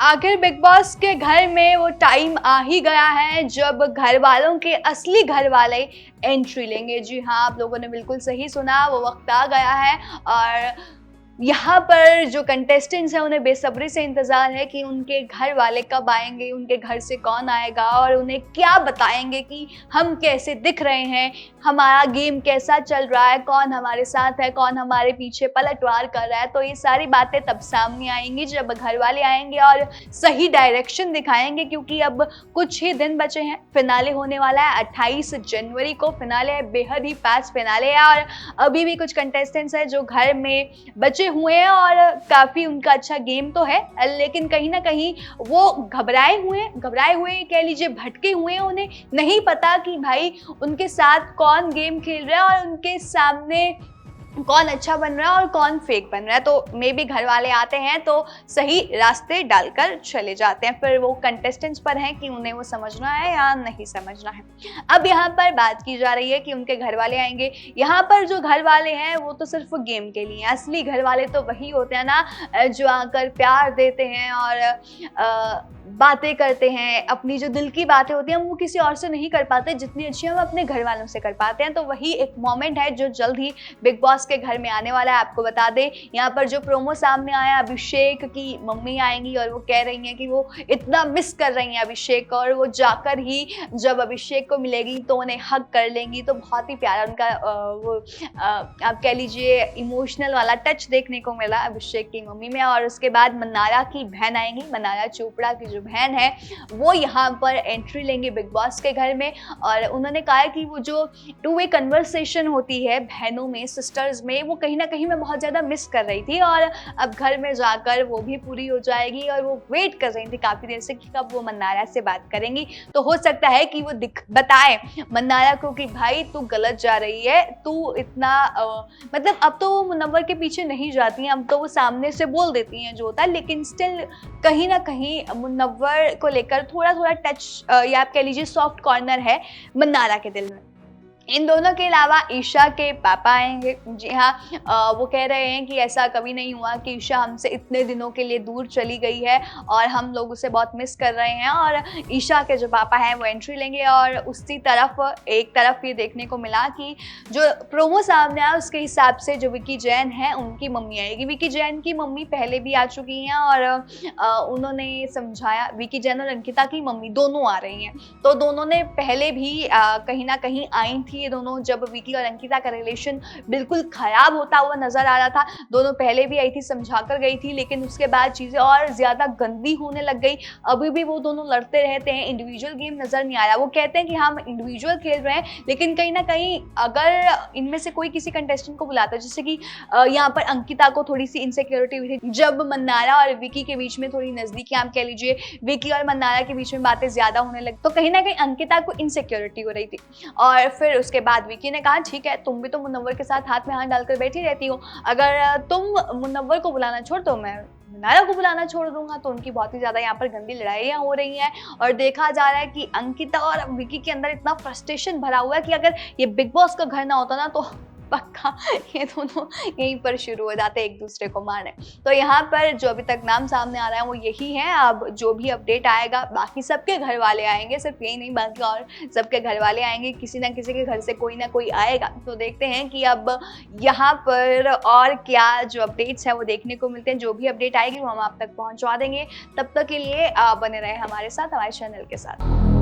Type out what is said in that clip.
आखिर big boss के घर में वो टाइम आ ही गया है जब घर वालों के असली घर वाले एंट्री लेंगे। जी हाँ, आप लोगों ने बिल्कुल सही सुना, वो वक्त आ गया है। और यहाँ पर जो कंटेस्टेंट्स हैं उन्हें बेसब्री से इंतज़ार है कि उनके घर वाले कब आएंगे, उनके घर से कौन आएगा और उन्हें क्या बताएंगे कि हम कैसे दिख रहे हैं, हमारा गेम कैसा चल रहा है, कौन हमारे साथ है, कौन हमारे पीछे पलटवार कर रहा है। तो ये सारी बातें तब सामने आएंगी जब घर वाले आएंगे और सही डायरेक्शन दिखाएंगे, क्योंकि अब कुछ ही दिन बचे हैं। फिनाले होने वाला है 28 जनवरी को, फिनाले है, बेहद ही फास्ट फिनाले है। और अभी भी कुछ कंटेस्टेंट्स हैं जो घर में बचे हुए हैं और काफी उनका अच्छा गेम तो है, लेकिन कहीं ना कहीं वो घबराए हुए कह लीजिए, भटके हुए हैं। उन्हें नहीं पता कि भाई उनके साथ कौन गेम खेल रहा है और उनके सामने कौन अच्छा बन रहा है और कौन फेक बन रहा है। तो मे बी घर वाले आते हैं तो सही रास्ते डालकर चले जाते हैं, फिर वो कंटेस्टेंट्स पर हैं कि उन्हें वो समझना है या नहीं समझना है। अब यहाँ पर बात की जा रही है कि उनके घर वाले आएंगे। यहाँ पर जो घर वाले हैं वो तो सिर्फ गेम के लिए, असली घर वाले तो वही होते हैं ना जो आकर प्यार देते हैं और बातें करते हैं, अपनी जो दिल की बातें होती हैं वो किसी और से नहीं कर पाते जितनी अच्छी हम अपने घर वालों से कर पाते हैं। तो वही एक मोमेंट है जो जल्द ही बिग बॉस के घर में आने वाला है। आपको बता दें, यहाँ पर जो प्रोमो सामने आया, अभिषेक की मम्मी आएंगी और वो कह रही हैं कि वो इतना मिस कर रही हैं अभिषेक को, और वो जाकर ही जब अभिषेक को मिलेगी तो उन्हें हग कर लेंगी। तो बहुत ही प्यारा उनका आप कह लीजिए इमोशनल वाला टच देखने को मिला अभिषेक की मम्मी में। और उसके बाद मन्नारा की बहन आएंगी, मन्नारा चोपड़ा की जो बहन है वो यहाँ पर एंट्री लेंगे बिग बॉस के घर में। और उन्होंने कहा कि वो जो टू वे कन्वर्सेशन होती है बहनों में, सिस्टर्स में, वो कहीं ना कहीं मैं बहुत ज़्यादा मिस कर रही थी और अब घर में जाकर वो भी पूरी हो जाएगी। और वो वेट कर रही थी काफ़ी देर से कि कब वो मन्नारा से बात करेंगी। तो हो सकता है कि वो बताए मन्नारा को कि भाई तू गलत जा रही है, तू इतना मतलब अब तो वो मुनव्वर के पीछे नहीं जाती हैं, अब तो वो सामने से बोल देती हैं जो होता है, लेकिन स्टिल कहीं ना कहीं मुनव्वर को लेकर थोड़ा थोड़ा टच या आप कह लीजिए सॉफ्ट कॉर्नर है मन्नारा के दिल में। इन दोनों के अलावा ईशा के पापा आएंगे। जी हाँ, वो कह रहे हैं कि ऐसा कभी नहीं हुआ कि ईशा हमसे इतने दिनों के लिए दूर चली गई है और हम लोग उसे बहुत मिस कर रहे हैं। और ईशा के जो पापा हैं वो एंट्री लेंगे। और उसी तरफ एक तरफ ये देखने को मिला कि जो प्रोमो सामने आया उसके हिसाब से जो विकी जैन है उनकी मम्मी आएगी। विकी जैन की मम्मी पहले भी आ चुकी हैं और उन्होंने समझाया, विकी जैन और अंकिता की मम्मी दोनों आ रही हैं। तो दोनों ने पहले भी कहीं ना कहीं आई थी। ये दोनों जब विकी और अंकिता का रिलेशन बिल्कुल खराब होता हुआ नजर आ रहा था, दोनों पहले भी आई थी, समझा कर गई थी, लेकिन उसके बाद चीजें और ज्यादा गंदी होने लग गई। अभी भी वो दोनों लड़ते रहते हैं, इंडिविजुअल गेम नजर नहीं आ रहा। वो कहते हैं कि हम इंडिविजुअल खेल रहे हैं, लेकिन कहीं ना कहीं अगर इनमें से कोई किसी कंटेस्टेंट को बुलाता है, जैसे कि यहाँ पर अंकिता को थोड़ी सी इनसिक्योरिटी हुई थी जब मन्नारा और विकी के बीच में थोड़ी नजदीकी, आप कह लीजिए विकी और मन्नारा के बीच में बातें ज्यादा होने लगी, तो कहीं ना कहीं अंकिता को इनसिक्योरिटी हो रही थी। और फिर उसके बाद विकी ने कहा ठीक है, तुम भी तो मुनव्वर के साथ हाथ में हाथ डालकर बैठी रहती हो, अगर तुम मुनव्वर को बुलाना छोड़ तो मैं मन्नारा को बुलाना छोड़ दूंगा। तो उनकी बहुत ही ज्यादा यहाँ पर गंदी लड़ाइयाँ हो रही हैं और देखा जा रहा है कि अंकिता और विकी के अंदर इतना फ्रस्ट्रेशन भरा हुआ है कि अगर ये बिग बॉस का घर ना होता ना तो पक्का ये दोनों यहीं पर शुरू हो जाते एक दूसरे को मारने। तो यहाँ पर जो अभी तक नाम सामने आ रहा है वो यही है। अब जो भी अपडेट आएगा, बाकी सबके घर वाले आएंगे, सिर्फ यही नहीं बाकी और सबके घर वाले आएंगे, किसी ना किसी के घर से कोई ना कोई आएगा। तो देखते हैं कि अब यहाँ पर और क्या जो अपडेट्स हैं वो देखने को मिलते हैं। जो भी अपडेट आएगी वो हम आप तक पहुँचा देंगे। तब तक के लिए बने रहे हमारे साथ, हमारे चैनल के साथ।